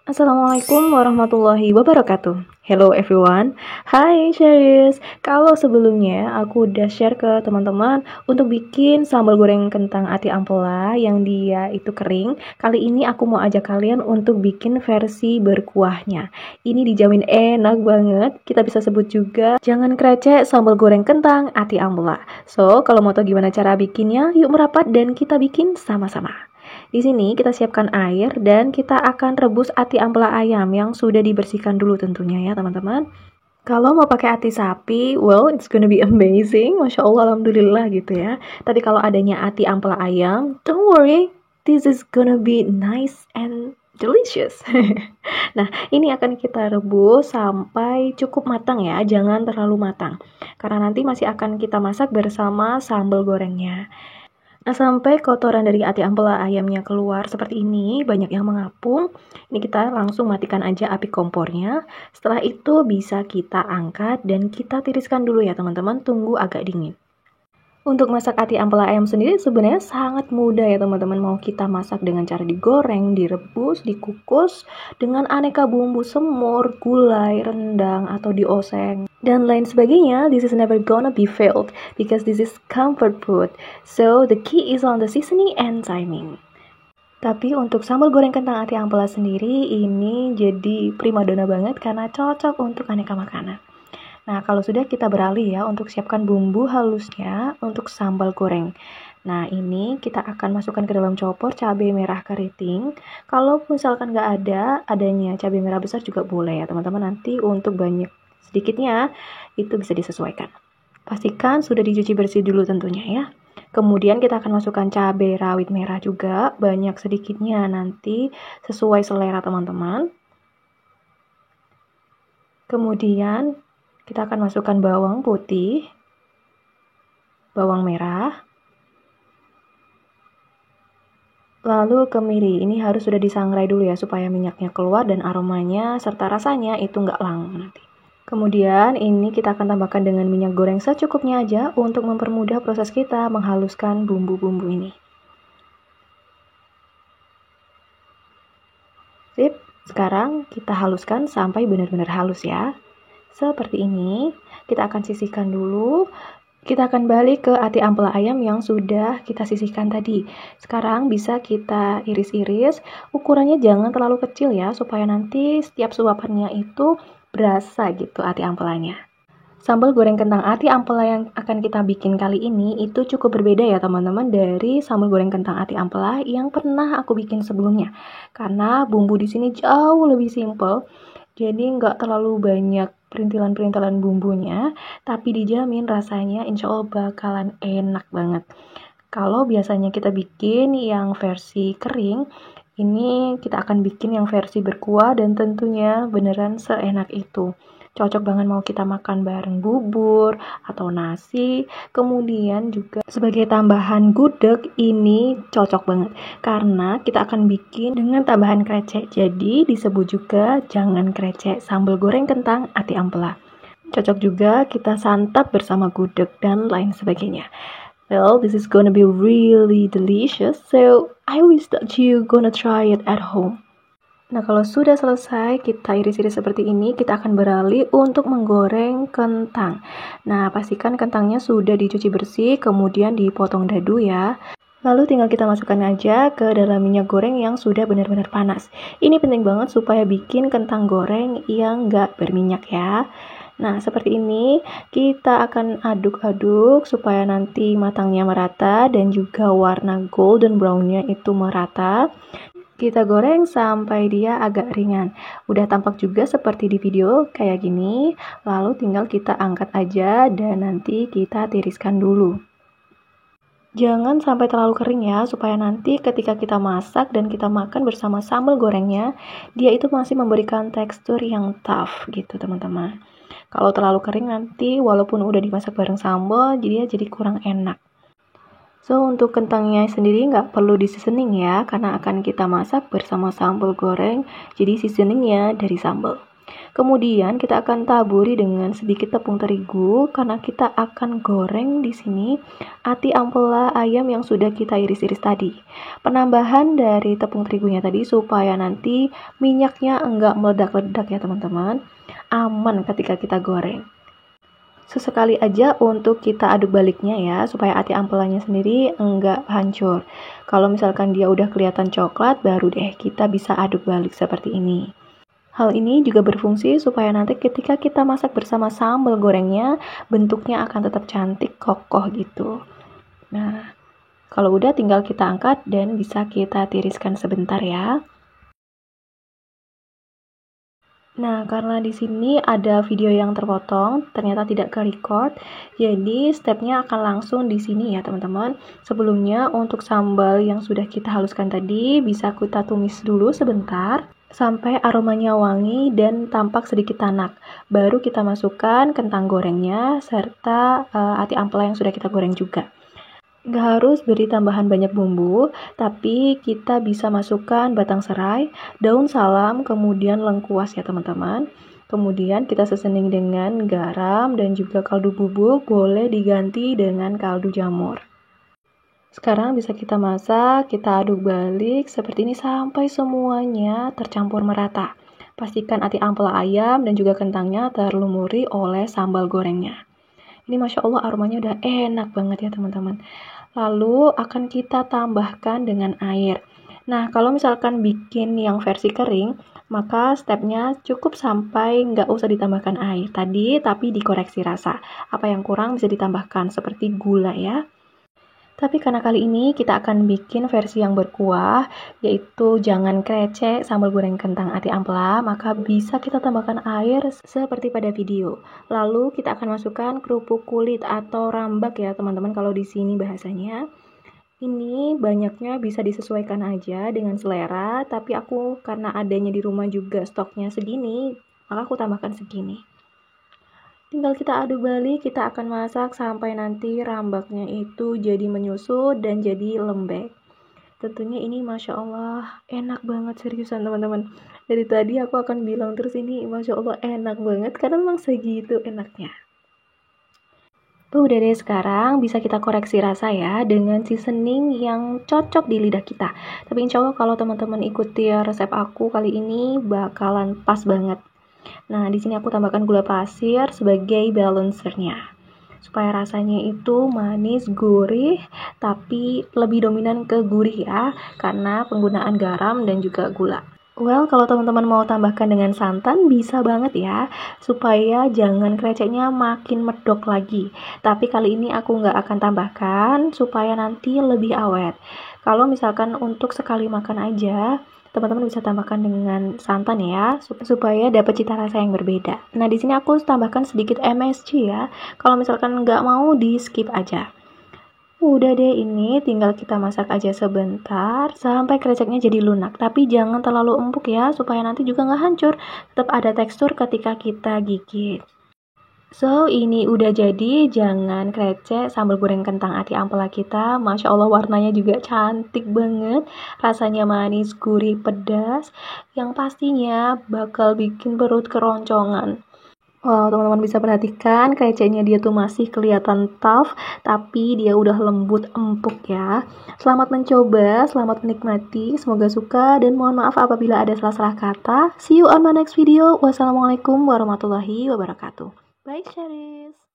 Assalamualaikum warahmatullahi wabarakatuh. Hello everyone. Hai Sharys. Kalau sebelumnya aku udah share ke teman-teman untuk bikin sambal goreng kentang ati ampela yang dia itu kering. Kali ini aku mau ajak kalian untuk bikin versi berkuahnya. Ini dijamin enak banget. Kita bisa sebut juga jangan krecek sambal goreng kentang ati ampela. So, kalau mau tahu gimana cara bikinnya, yuk merapat dan kita bikin sama-sama. Di sini kita siapkan air dan kita akan rebus ati ampela ayam yang sudah dibersihkan dulu tentunya ya teman-teman. Kalau mau pakai ati sapi, well it's gonna be amazing, Masya Allah, Alhamdulillah gitu ya. Tapi kalau adanya ati ampela ayam, don't worry, this is gonna be nice and delicious. Nah, ini akan kita rebus sampai cukup matang ya, jangan terlalu matang. Karena nanti masih akan kita masak bersama sambal gorengnya. Nah, sampai kotoran dari ati ampela ayamnya keluar seperti ini, banyak yang mengapung. Ini kita langsung matikan aja api kompornya. Setelah itu bisa kita angkat dan kita tiriskan dulu ya teman-teman, tunggu agak dingin. Untuk masak ati ampela ayam sendiri sebenarnya sangat mudah ya teman-teman. Mau kita masak dengan cara digoreng, direbus, dikukus, dengan aneka bumbu semur, gulai, rendang, atau dioseng, dan lain sebagainya. This is never gonna be failed because this is comfort food. So the key is on the seasoning and timing. Tapi untuk sambal goreng kentang ati ampela sendiri ini jadi primadona banget karena cocok untuk aneka makanan. Nah, kalau sudah kita beralih ya untuk siapkan bumbu halusnya untuk sambal goreng. Nah, ini kita akan masukkan ke dalam chopper cabai merah keriting. Kalau misalkan nggak adanya cabai merah besar juga boleh ya teman-teman. Nanti untuk banyak sedikitnya itu bisa disesuaikan. Pastikan sudah dicuci bersih dulu tentunya ya. Kemudian kita akan masukkan cabai rawit merah juga, banyak sedikitnya nanti sesuai selera teman-teman. Kemudian kita akan masukkan bawang putih, bawang merah, lalu kemiri. Ini harus sudah disangrai dulu ya supaya minyaknya keluar dan aromanya serta rasanya itu nggak langu nanti. Kemudian ini kita akan tambahkan dengan minyak goreng secukupnya aja untuk mempermudah proses kita menghaluskan bumbu-bumbu ini. Sip, sekarang kita haluskan sampai benar-benar halus ya. Seperti ini, kita akan sisihkan dulu. Kita akan balik ke ati ampela ayam yang sudah kita sisihkan tadi. Sekarang bisa kita iris-iris. Ukurannya jangan terlalu kecil ya, supaya nanti setiap suapannya itu berasa gitu ati ampelanya. Sambal goreng kentang ati ampela yang akan kita bikin kali ini itu cukup berbeda ya teman-teman dari sambal goreng kentang ati ampela yang pernah aku bikin sebelumnya. Karena bumbu di sini jauh lebih simple. Jadi nggak terlalu banyak perintilan-perintilan bumbunya, tapi dijamin rasanya insya Allah bakalan enak banget. Kalau biasanya kita bikin yang versi kering, ini kita akan bikin yang versi berkuah dan tentunya beneran seenak itu. Cocok banget mau kita makan bareng bubur atau nasi. Kemudian juga sebagai tambahan gudeg ini cocok banget karena kita akan bikin dengan tambahan krecek. Jadi disebut juga jangan krecek sambal goreng kentang ati ampela. Cocok juga kita santap bersama gudeg dan lain sebagainya. Well, this is gonna be really delicious. So I wish that you gonna try it at home. Nah, kalau sudah selesai kita iris-iris seperti ini, kita akan beralih untuk menggoreng kentang. Nah, pastikan kentangnya sudah dicuci bersih, kemudian dipotong dadu ya. Lalu tinggal kita masukkan aja ke dalam minyak goreng yang sudah benar-benar panas. Ini penting banget supaya bikin kentang goreng yang nggak berminyak ya. Nah, seperti ini kita akan aduk-aduk supaya nanti matangnya merata dan juga warna golden brownnya itu merata. Kita goreng sampai dia agak ringan. Udah tampak juga seperti di video kayak gini. Lalu tinggal kita angkat aja dan nanti kita tiriskan dulu. Jangan sampai terlalu kering ya, supaya nanti ketika kita masak dan kita makan bersama sambal gorengnya, dia itu masih memberikan tekstur yang tough gitu teman-teman. Kalau terlalu kering nanti walaupun udah dimasak bareng sambal, jadi kurang enak. So, untuk kentangnya sendiri nggak perlu di seasoning ya, karena akan kita masak bersama sambal goreng, jadi seasoningnya dari sambal. Kemudian kita akan taburi dengan sedikit tepung terigu karena kita akan goreng di sini ati ampela ayam yang sudah kita iris-iris tadi. Penambahan dari tepung terigunya tadi supaya nanti minyaknya enggak meledak-ledak ya teman-teman. Aman ketika kita goreng. Sesekali aja untuk kita aduk baliknya ya, supaya ati ampelanya sendiri enggak hancur. Kalau misalkan dia udah kelihatan coklat, baru deh kita bisa aduk balik seperti ini. Hal ini juga berfungsi supaya nanti ketika kita masak bersama sambal gorengnya, bentuknya akan tetap cantik, kokoh gitu. Nah, kalau udah tinggal kita angkat dan bisa kita tiriskan sebentar ya. Nah, karena di sini ada video yang terpotong, ternyata tidak ke-record, jadi stepnya akan langsung di sini ya teman-teman. Sebelumnya untuk sambal yang sudah kita haluskan tadi, bisa kita tumis dulu sebentar, sampai aromanya wangi dan tampak sedikit tanak. Baru kita masukkan kentang gorengnya, serta ati ampela yang sudah kita goreng juga. Nggak harus beri tambahan banyak bumbu, tapi kita bisa masukkan batang serai, daun salam, kemudian lengkuas ya teman-teman. Kemudian kita seasoning dengan garam dan juga kaldu bubuk, boleh diganti dengan kaldu jamur. Sekarang bisa kita masak, kita aduk balik seperti ini sampai semuanya tercampur merata. Pastikan ati ampela ayam dan juga kentangnya terlumuri oleh sambal gorengnya. Ini Masya Allah aromanya udah enak banget ya teman-teman. Lalu akan kita tambahkan dengan air. Nah, kalau misalkan bikin yang versi kering, maka stepnya cukup sampai nggak usah ditambahkan air tadi, tapi dikoreksi rasa. Apa yang kurang bisa ditambahkan, seperti gula ya. Tapi karena kali ini kita akan bikin versi yang berkuah, yaitu jangan krecek sambal goreng kentang ati ampela, maka bisa kita tambahkan air seperti pada video. Lalu kita akan masukkan kerupuk kulit atau rambak ya teman-teman kalau di sini bahasanya. Ini banyaknya bisa disesuaikan aja dengan selera, tapi aku karena adanya di rumah juga stoknya segini, maka aku tambahkan segini. Tinggal kita aduk balik, kita akan masak sampai nanti rambaknya itu jadi menyusut dan jadi lembek. Tentunya ini Masya Allah enak banget seriusan teman-teman. Dari tadi aku akan bilang terus ini Masya Allah enak banget karena memang segitu enaknya. Udah deh sekarang bisa kita koreksi rasa ya dengan seasoning yang cocok di lidah kita. Tapi insya Allah kalau teman-teman ikuti resep aku kali ini bakalan pas banget. Nah, di sini aku tambahkan gula pasir sebagai balancernya. Supaya rasanya itu manis, gurih, tapi lebih dominan ke gurih ya, karena penggunaan garam dan juga gula. Well, kalau teman-teman mau tambahkan dengan santan, bisa banget ya, supaya jangan kreceknya makin medok lagi. Tapi kali ini aku nggak akan tambahkan, supaya nanti lebih awet. Kalau misalkan untuk sekali makan aja, teman-teman bisa tambahkan dengan santan ya, supaya dapat cita rasa yang berbeda. Nah, di sini aku tambahkan sedikit MSG ya. Kalau misalkan nggak mau, di skip aja. Udah deh, ini tinggal kita masak aja sebentar sampai kreceknya jadi lunak. Tapi jangan terlalu empuk ya, supaya nanti juga nggak hancur. Tetap ada tekstur ketika kita gigit. So, ini udah jadi, jangan krecek sambal goreng kentang ati ampela kita. Masya Allah warnanya juga cantik banget, rasanya manis, gurih, pedas, yang pastinya bakal bikin perut keroncongan. Wow, teman-teman bisa perhatikan kreceknya dia tuh masih kelihatan tough, tapi dia udah lembut empuk ya. Selamat mencoba, selamat menikmati, semoga suka, dan mohon maaf apabila ada salah-salah kata. See you on my next video. Wassalamualaikum warahmatullahi wabarakatuh. Bye, Charis.